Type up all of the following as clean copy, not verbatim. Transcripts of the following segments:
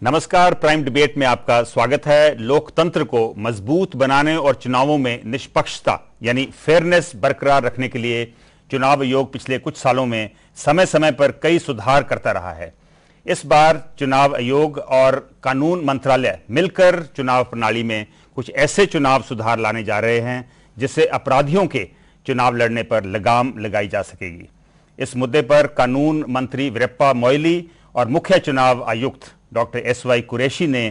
नमस्कार, prime debate में आपका स्वागत है। लोकतंत्र को मजबूत बनाने और चुनावों में निष्पक्षता यानी फेयरनेस बरकरार रखने के लिए चुनाव आयोग पिछले कुछ सालों में समय समय पर कई सुधार करता रहा है। इस बार चुनाव आयोग और कानून मंत्रालय मिलकर चुनाव प्रणाली में कुछ ऐसे चुनाव सुधार लाने जा रहे हैं जिससे अपराधियों के चुनाव लड़ने पर लगाम लगाई जा सकेगी। इस मुद्दे पर कानून मंत्री वीरप्पा मोइली और मुख्य चुनाव आयुक्त डॉक्टर एसवाई कुरैशी ने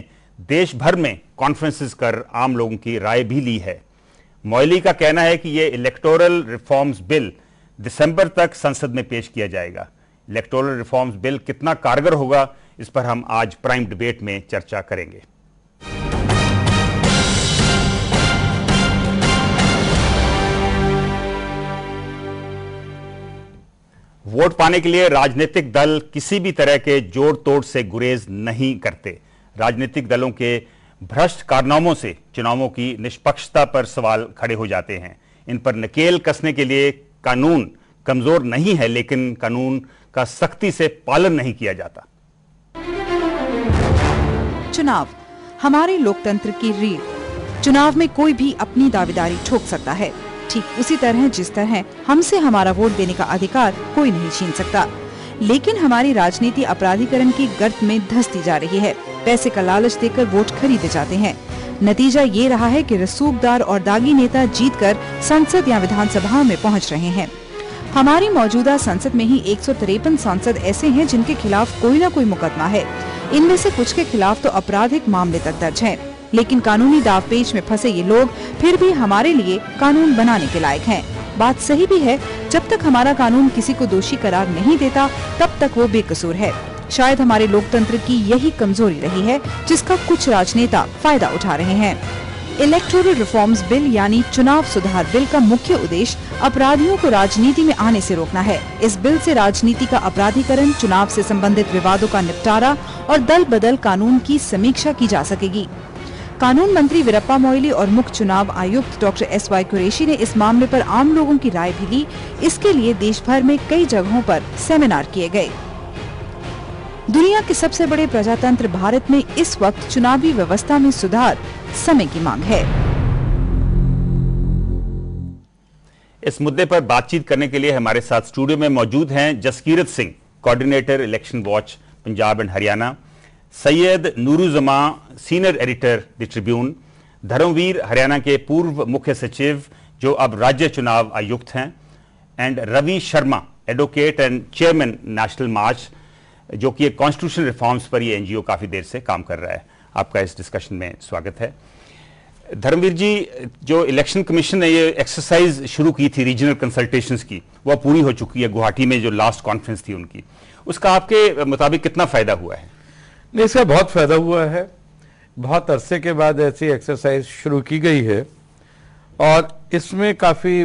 देश भर में कॉन्फ्रेंसेस कर आम लोगों की राय भी ली है। मोइली का कहना है कि यह इलेक्टोरल रिफॉर्म्स बिल दिसंबर तक संसद में पेश किया जाएगा। इलेक्टोरल रिफॉर्म्स बिल कितना कारगर होगा, इस पर हम आज प्राइम डिबेट में चर्चा करेंगे। वोट पाने के लिए राजनीतिक दल किसी भी तरह के जोड़ तोड़ से गुरेज नहीं करते। राजनीतिक दलों के भ्रष्ट कारनामों से चुनावों की निष्पक्षता पर सवाल खड़े हो जाते हैं। इन पर नकेल कसने के लिए कानून कमजोर नहीं है, लेकिन कानून का सख्ती से पालन नहीं किया जाता। चुनाव हमारे लोकतंत्र की रीढ़। चुनाव में कोई भी अपनी दावेदारी ठोक सकता है, ठीक उसी तरह जिस तरह हमसे हमारा वोट देने का अधिकार कोई नहीं छीन सकता। लेकिन हमारी राजनीति अपराधीकरण की गर्त में धंसती जा रही है। पैसे का लालच देकर वोट खरीदे जाते हैं। नतीजा ये रहा है कि रसूखदार और दागी नेता जीतकर संसद या विधानसभा में पहुंच रहे हैं। हमारी मौजूदा संसद में ही 153 सांसद ऐसे हैं जिनके खिलाफ कोई न कोई मुकदमा है। इनमें से कुछ के खिलाफ तो आपराधिक मामले तक दर्ज हैं। लेकिन कानूनी दावपेच में फंसे ये लोग फिर भी हमारे लिए कानून बनाने के लायक हैं। बात सही भी है, जब तक हमारा कानून किसी को दोषी करार नहीं देता तब तक वो बेकसूर है। शायद हमारे लोकतंत्र की यही कमजोरी रही है जिसका कुछ राजनेता फायदा उठा रहे हैं। इलेक्टोरल रिफॉर्म्स बिल यानी चुनाव सुधार बिल का मुख्य उद्देश्य अपराधियों को राजनीति में आने से रोकना है। इस बिल से राजनीति का अपराधीकरण, चुनाव से संबंधित विवादों का निपटारा और दल बदल कानून की समीक्षा की जा सकेगी। कानून मंत्री वीरप्पा मोइली और मुख्य चुनाव आयुक्त डॉक्टर एसवाई कुरैशी ने इस मामले पर आम लोगों की राय भी ली। इसके लिए देश भर में कई जगहों पर सेमिनार किए गए। दुनिया के सबसे बड़े प्रजातंत्र भारत में इस वक्त चुनावी व्यवस्था में सुधार समय की मांग है। इस मुद्दे पर बातचीत करने के लिए हमारे साथ स्टूडियो में मौजूद हैं Jaskirat Singh, coordinator election watch Punjab and Haryana, Syed Nooruzama, senior editor the Tribune, Dharamvir, Haryana के पूर्व मुख्य सचिव जो अब राज्य चुनाव आयुक्त हैं, and Ravi Sharma, advocate and chairman national march, जो कि एक कॉन्स्टिट्यूशन रिफॉर्म्स पर ये एनजीओ काफी देर से काम कर रहा है। आपका इस डिस्कशन में स्वागत है। धर्मवीर जी, जो इलेक्शन कमीशन ने ये एक्सरसाइज शुरू की थी रीजनल कंसल्टेशंस की, वो पूरी हो चुकी है। गुवाहाटी में जो लास्ट कॉन्फ्रेंस थी उनकी, उसका आपके मुताबिक कितना फायदा हुआ है? नहीं, इसका बहुत फायदा हुआ है। बहुत अरसे के बाद ऐसी एक्सरसाइज शुरू की गई है और इसमें काफ़ी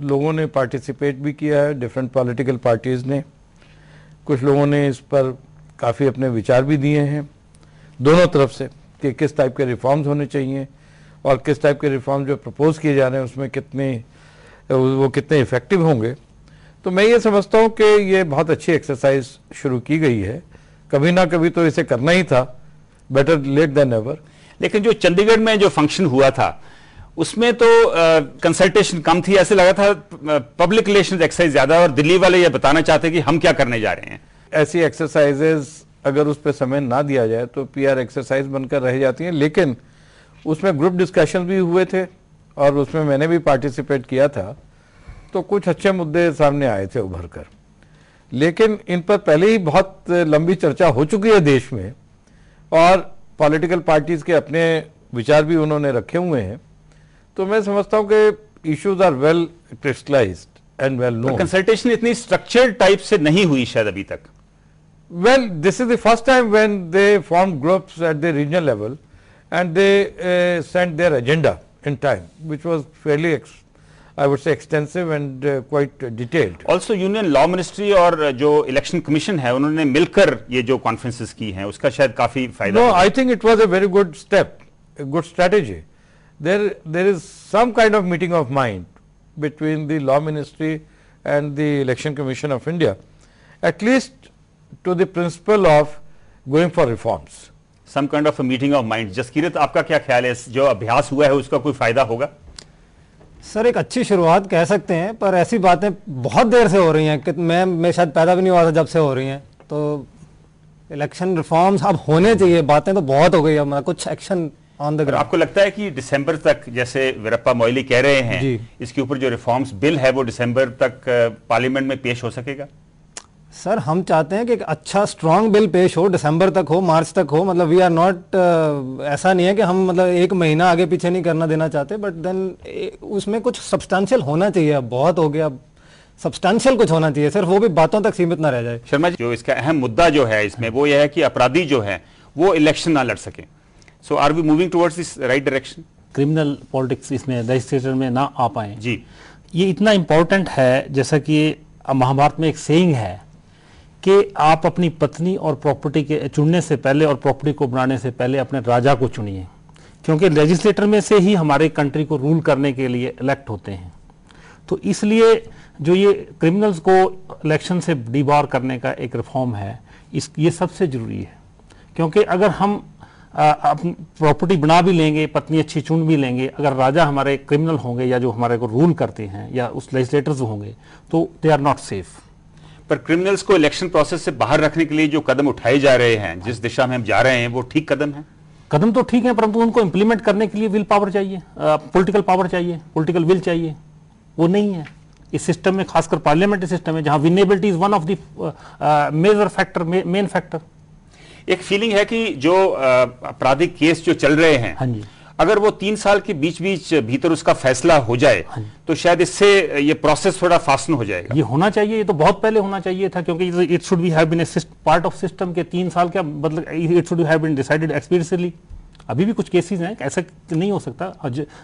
लोगों ने पार्टिसिपेट भी किया है, डिफरेंट पॉलिटिकल पार्टीज़ ने। कुछ लोगों ने इस पर काफ़ी अपने विचार भी दिए हैं दोनों तरफ से कि किस टाइप के रिफॉर्म्स होने चाहिए और किस टाइप के रिफॉर्म जो प्रपोज किए जा रहे हैं उसमें कितने इफ़ेक्टिव होंगे। तो मैं ये समझता हूँ कि ये बहुत अच्छी एक्सरसाइज शुरू की गई है। कभी ना कभी तो इसे करना ही था, बेटर लेट देन नेवर। लेकिन जो चंडीगढ़ में जो फंक्शन हुआ था उसमें तो कंसल्टेशन कम थी, ऐसे लगा था पब्लिक रिलेशंस एक्सरसाइज ज्यादा, और दिल्ली वाले ये बताना चाहते कि हम क्या करने जा रहे हैं। ऐसी एक्सरसाइजेज अगर उस पर समय ना दिया जाए तो पीआर एक्सरसाइज बनकर रह जाती हैं। लेकिन उसमें ग्रुप डिस्कशन भी हुए थे और उसमें मैंने भी पार्टिसिपेट किया था, तो कुछ अच्छे मुद्दे सामने आए थे उभर कर। लेकिन इन पर पहले ही बहुत लंबी चर्चा हो चुकी है देश में और पॉलिटिकल पार्टीज के अपने विचार भी उन्होंने रखे हुए हैं। तो मैं समझता हूं कि issues are well crystallised and well known. Consultation इतनी स्ट्रक्चर्ड टाइप से नहीं हुई शायद अभी तक। Well, this is the first time when they form groups at the regional level and they sent their agenda in time, which was fairly I would say extensive and quite detailed. Also union law ministry और जो election commission है उन्होंने मिलकर ये जो conferences की हैं उसका शायद काफी फायदा। No, I think it was a very good step, a good strategy. There is some kind of meeting of mind between the law ministry and the election commission of India, at least to the principle of going for reforms. Some kind of meeting of mind. Jaskirat, आपका क्या ख्याल है, जो अभ्यास हुआ है उसका कोई फायदा होगा? सर एक अच्छी शुरुआत कह सकते हैं, पर ऐसी बातें बहुत देर से हो रही हैं कि मैं शायद पैदा भी नहीं हुआ था जब से हो रही हैं। तो इलेक्शन रिफॉर्म्स अब होने चाहिए, बातें तो बहुत हो गई, अब कुछ एक्शन ऑन द ग्राउंड। आपको लगता है कि दिसंबर तक, जैसे वीरप्पा मोइली कह रहे हैं, इसके ऊपर जो रिफॉर्म्स बिल है वो दिसंबर तक पार्लियामेंट में पेश हो सकेगा? सर हम चाहते हैं कि एक अच्छा स्ट्रॉन्ग बिल पेश हो, दिसंबर तक हो, मार्च तक हो। मतलब वी आर नॉट, ऐसा नहीं है कि हम मतलब एक महीना आगे पीछे नहीं करना देना चाहते, बट देन उसमें कुछ सब्सटेंशियल होना चाहिए। अब बहुत हो गया, अब सब्सटेंशियल कुछ होना चाहिए, सिर्फ वो भी बातों तक सीमित ना रह जाए। शर्मा जी, जो इसका अहम मुद्दा जो है इसमें वो यह है कि अपराधी जो है वो इलेक्शन ना लड़ सके। So are we moving towards this right direction? Criminal politics इसमें लेजिस्लेचर में ना आ पाए जी, ये इतना इंपॉर्टेंट है। जैसा कि महाभारत में एक सेइंग है कि आप अपनी पत्नी और प्रॉपर्टी के चुनने से पहले और प्रॉपर्टी को बनाने से पहले अपने राजा को चुनिए, क्योंकि लेजिस्लेटर में से ही हमारे कंट्री को रूल करने के लिए इलेक्ट होते हैं। तो इसलिए जो ये क्रिमिनल्स को इलेक्शन से डिबार करने का एक रिफॉर्म है, ये सबसे जरूरी है। क्योंकि अगर हम अपनी प्रॉपर्टी बना भी लेंगे, पत्नी अच्छी चुन भी लेंगे, अगर राजा हमारे क्रिमिनल होंगे या जो हमारे को रूल करते हैं या उस लेजिस्लेटर्स होंगे, तो दे आर नॉट सेफ। पर क्रिमिनल्स को इलेक्शन प्रोसेस से बाहर रखने के लिए जो कदम उठाए जा रहे हैं, जिस दिशा में हम जा रहे हैं, वो ठीक कदम है? कदम तो ठीक है, परंतु उनको इंप्लीमेंट करने के लिए विल पावर चाहिए, पॉलिटिकल पावर चाहिए, पॉलिटिकल विल चाहिए। वो नहीं है इस सिस्टम में, खासकर पार्लियामेंट्री सिस्टम में, जहां winnability is one of the major factor, main factor. एक फीलिंग है कि जो आपराधिक केस जो चल रहे हैं, हाँ जी, अगर वो 3 साल के बीच भीतर उसका फैसला हो जाए, तो शायद इससे ये प्रोसेस थोड़ा फास्ट हो जाएगा। ये होना चाहिए, ये तो बहुत पहले होना चाहिए था, क्योंकि it should be have been a part of system के 3 साल का मतलब it should have been decided experientially. अभी भी कुछ केसेस हैं, ऐसा नहीं हो सकता।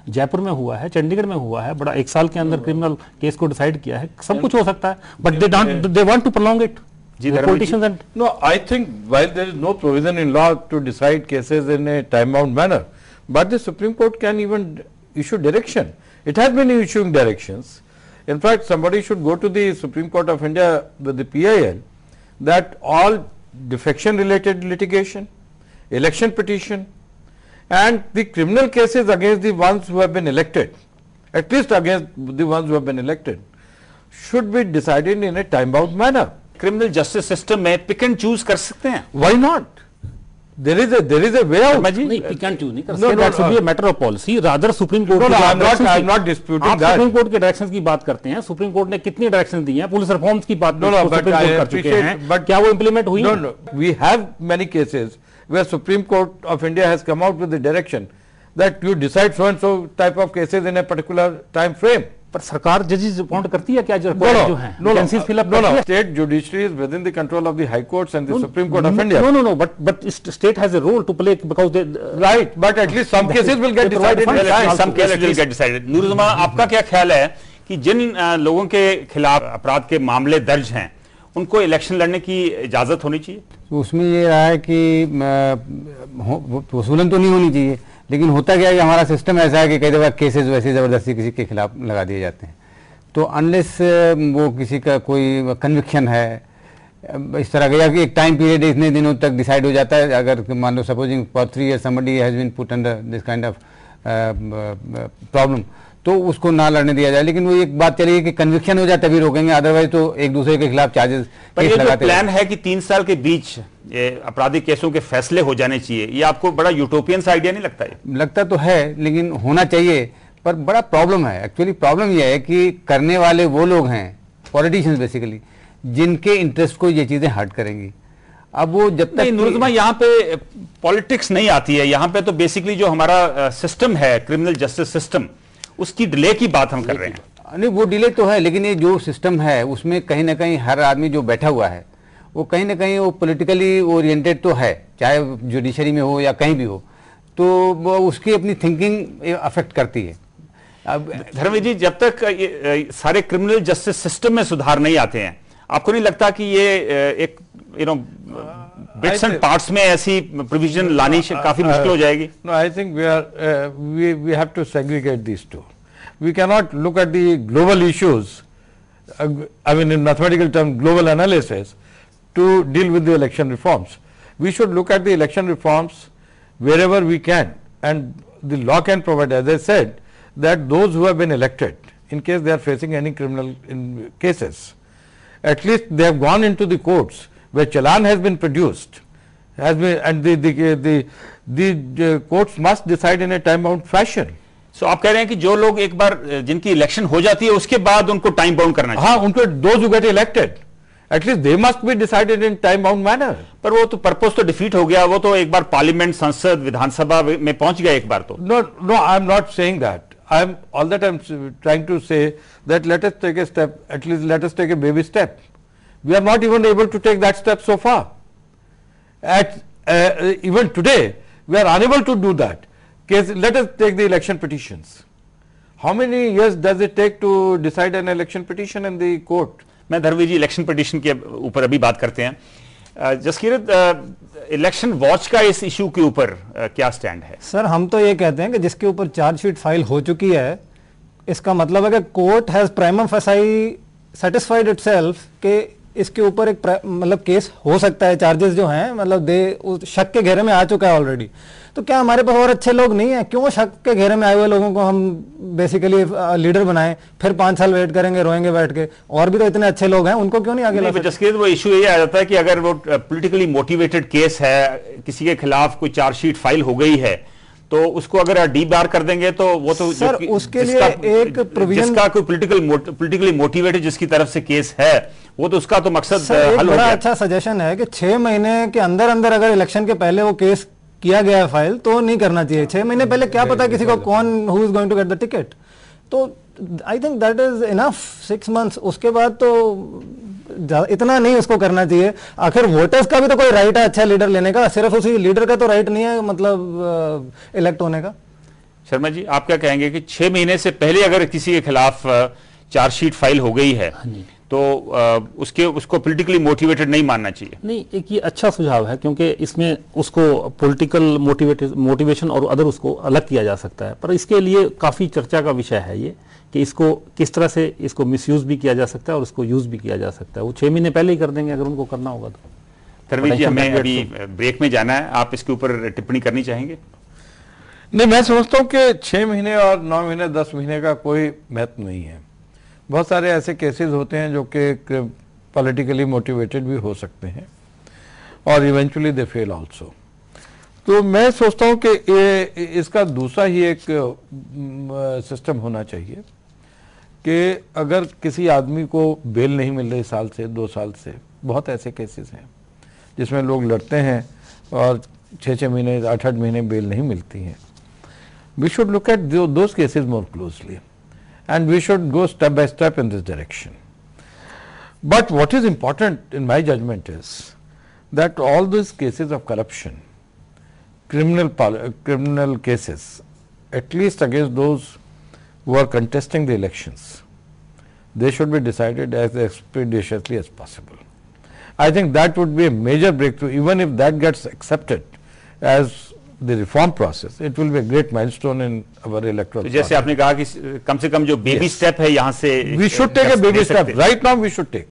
जयपुर में हुआ है, चंडीगढ़ में हुआ है, बड़ा 1 साल के अंदर क्रिमिनल केस को डिसाइड किया है। सब कुछ हो सकता है, but they want to prolong it. Politicians and no, I think while there is no provision in law to decide cases in a time-bound manner, but the Supreme Court can even issue direction. It has been issuing directions. In fact, somebody should go to the Supreme Court of India with the PIL that all defection-related litigation, election petition, and the criminal cases against the ones who have been elected, at least against the ones who have been elected, should be decided in a time-bound manner. Criminal justice system में pick and choose कर सकते हैं? Why not? There is a way out. नहीं, pick and choose नहीं कर सकते। That should be a matter of policy. Rather Supreme Court No, I'm not disputing आप that. Supreme court के डायरेक्शंस की बात करते हैं। सुप्रीम कोर्ट ने कितनी डायरेक्शन दी हैं? पुलिस रिफॉर्म्स की बात No, but supreme I court कर चुके appreciate, हैं, but क्या वो इंप्लीमेंट हुई? No, we have many cases where Supreme Court of India has come out with the direction that you decide so and so type of cases in a particular time frame. पर सरकार जजेस appoint करती है क्या? जो हैं vacancies fill up no. State judiciary is within the control of the High Courts and the Supreme Court of India. No, but state has a role to play because they right, but at least some cases will get decided in time. Some cases will get decided. नूरुज़्ज़मा, आपका क्या ख्याल है कि जिन लोगों के खिलाफ अपराध के मामले दर्ज हैं, उनको इलेक्शन लड़ने की इजाजत होनी चाहिए? उसमें ये रहा है कि वसूलन तो नहीं होनी चाहिए, लेकिन होता क्या है कि हमारा सिस्टम ऐसा है कि कई दफ़ा केसेस वैसे ज़बरदस्ती किसी के खिलाफ लगा दिए जाते हैं। तो अनलेस वो किसी का कोई कन्विक्शन है इस तरह का, या कि एक टाइम पीरियड इतने दिनों तक डिसाइड हो जाता है, अगर मान लो supposing for 3 years somebody has been put under this kind of problem, तो उसको ना लड़ने दिया जाए। लेकिन वो एक बात चलिए कि कन्विक्शन हो जाए तभी रोकेंगे, अदरवाइज तो एक दूसरे के खिलाफ चार्जेस केस लगाते। प्लान है कि 3 साल के बीच आपराधिक केसों के फैसले हो जाने चाहिए, ये आपको बड़ा यूटोपियन सा आइडिया नहीं लगता है? लगता तो है, लेकिन होना चाहिए। पर बड़ा प्रॉब्लम है, एक्चुअली प्रॉब्लम यह है कि करने वाले वो लोग हैं, पॉलिटिशियंस बेसिकली, जिनके इंटरेस्ट को ये चीजें हर्ट करेंगी। अब वो जब तक नूरुज़्ज़मा यहाँ पे पॉलिटिक्स नहीं आती है, यहाँ पे तो बेसिकली जो हमारा सिस्टम है, क्रिमिनल जस्टिस सिस्टम, उसकी डिले की बात हम कर रहे हैं। नहीं, वो डिले तो है, लेकिन ये जो सिस्टम है उसमें कहीं ना कहीं हर आदमी जो बैठा हुआ है वो कहीं ना कहीं वो पॉलिटिकली ओरिएंटेड तो है, चाहे जुडिशरी में हो या कहीं भी हो, तो वो उसकी अपनी थिंकिंग अफेक्ट करती है। अब धर्मवीर जी, जब तक सारे क्रिमिनल जस्टिस सिस्टम में सुधार नहीं आते हैं, आपको नहीं लगता कि ये एक बिट्स एंड पार्ट्स में ऐसी प्रोविजन लानी काफी मुश्किल हो जाएगी? No, I think we have to segregate these two. We cannot look at the global issues, I mean in mathematical terms, global analysis, to deal with the election reforms. we should look at the election reforms wherever we can, and the law can provide, as I said, that those who have been elected, in case they are facing any criminal cases, at least they have gone into the courts where challan has been produced, has been, and the courts must decide in a time bound fashion. So आप कह रहे हैं कि जो लोग एक बार जिनकी election हो जाती है उसके बाद उनको टाइम बाउंड करना चाहिए। हाँ, उनको, those who get elected, at least they must be decided in time bound manner. पर वो तो पर्पस तो डिफीट हो गया, वो तो एक बार पार्लियामेंट, संसद, विधानसभा में पहुंच गया एक बार तो। No, I am not saying that. All that I am trying to say that let us take a step, at least let us take a baby step. We are not even able to take that step so far. Even today, we are unable to do that. Let us take the election petitions. How many years does it take to decide an election petition in the court? मैं धरवी जी election petition के ऊपर अभी बात करते हैं। Jaskirat, election watch का इस issue के ऊपर क्या स्टैंड है? सर, हम तो ये कहते हैं कि जिसके ऊपर चार्जशीट फाइल हो चुकी है, इसका मतलब है कि court has prima facie satisfied itself कि इसके ऊपर एक मतलब केस हो सकता है। चार्जेस जो हैं मतलब उस शक के घेरे में आ चुका है ऑलरेडी। तो क्या हमारे पास और अच्छे लोग नहीं है? क्यों शक के घेरे में आए हुए लोगों को हम बेसिकली लीडर बनाएं, फिर 5 साल वेट करेंगे, रोएंगे बैठ के? और भी तो इतने अच्छे लोग हैं, उनको क्यों नहीं आगे ला सकते? जसकीरत, वो इशू ये आ जाता है कि अगर वो पॉलिटिकली मोटिवेटेड केस है, किसी के खिलाफ कोई चार्जशीट फाइल हो गई है, तो उसको अगर डीबार कर देंगे तो वो तो सर उसके लिए एक प्रोविजन, जिसका कोई पॉलिटिकली मोटिवेटेड जिसकी तरफ से केस है, वो तो उसका तो मकसद हल हो गया। बड़ा अच्छा सजेशन है कि 6 महीने के अंदर अंदर अगर इलेक्शन के पहले वो केस किया गया है फाइल, तो नहीं करना चाहिए। 6 महीने पहले क्या पता किसी को कौन who is going to get the ticket. तो I think that is enough, 6 months. उसके बाद तो इतना नहीं उसको करना चाहिए। आखिर वोटर्स का भी तो कोई राइट है अच्छा लीडर लेने का, सिर्फ उसी लीडर का तो राइट नहीं है मतलब इलेक्ट होने का। शर्मा जी, आप क्या कहेंगे कि 6 महीने से पहले अगर किसी के खिलाफ चार्जशीट फाइल हो गई है तो उसको पॉलिटिकली मोटिवेटेड नहीं मानना चाहिए? नहीं, एक ये अच्छा सुझाव है, क्योंकि इसमें उसको पॉलिटिकल मोटिवेशन और अदर उसको अलग किया जा सकता है। पर इसके लिए काफ़ी चर्चा का विषय है ये कि इसको किस तरह से इसको मिसयूज भी किया जा सकता है और इसको यूज भी किया जा सकता है। वो 6 महीने पहले ही कर देंगे अगर उनको करना होगा तो। तरवीज जी, हमें अभी ब्रेक में जाना है, आप इसके ऊपर टिप्पणी करनी चाहेंगे? नहीं, मैं समझता हूँ कि 6 महीने और 9 महीने 10 महीने का कोई महत्व नहीं है। बहुत सारे ऐसे केसेस होते हैं जो कि पॉलिटिकली मोटिवेटेड भी हो सकते हैं और इवेंचुअली दे फेल आल्सो। तो मैं सोचता हूँ कि इसका दूसरा ही एक सिस्टम होना चाहिए कि अगर किसी आदमी को बेल नहीं मिल रही साल से 2 साल से, बहुत ऐसे केसेस हैं जिसमें लोग लड़ते हैं और 6-6 महीने 8-8 महीने बेल नहीं मिलती हैं। We should look at those cases more closely and we should go step by step in this direction. But what is important in my judgment is that all these cases of corruption, criminal cases, at least against those who are contesting the elections, they should be decided as expeditiously as possible. I think that would be a major breakthrough. Even if that gets accepted as the reform process, it will be a great milestone in our electoral process. जैसे आपने कहा कि कम से कम जो baby step है यहाँ से we should take a baby step. Right now we should take.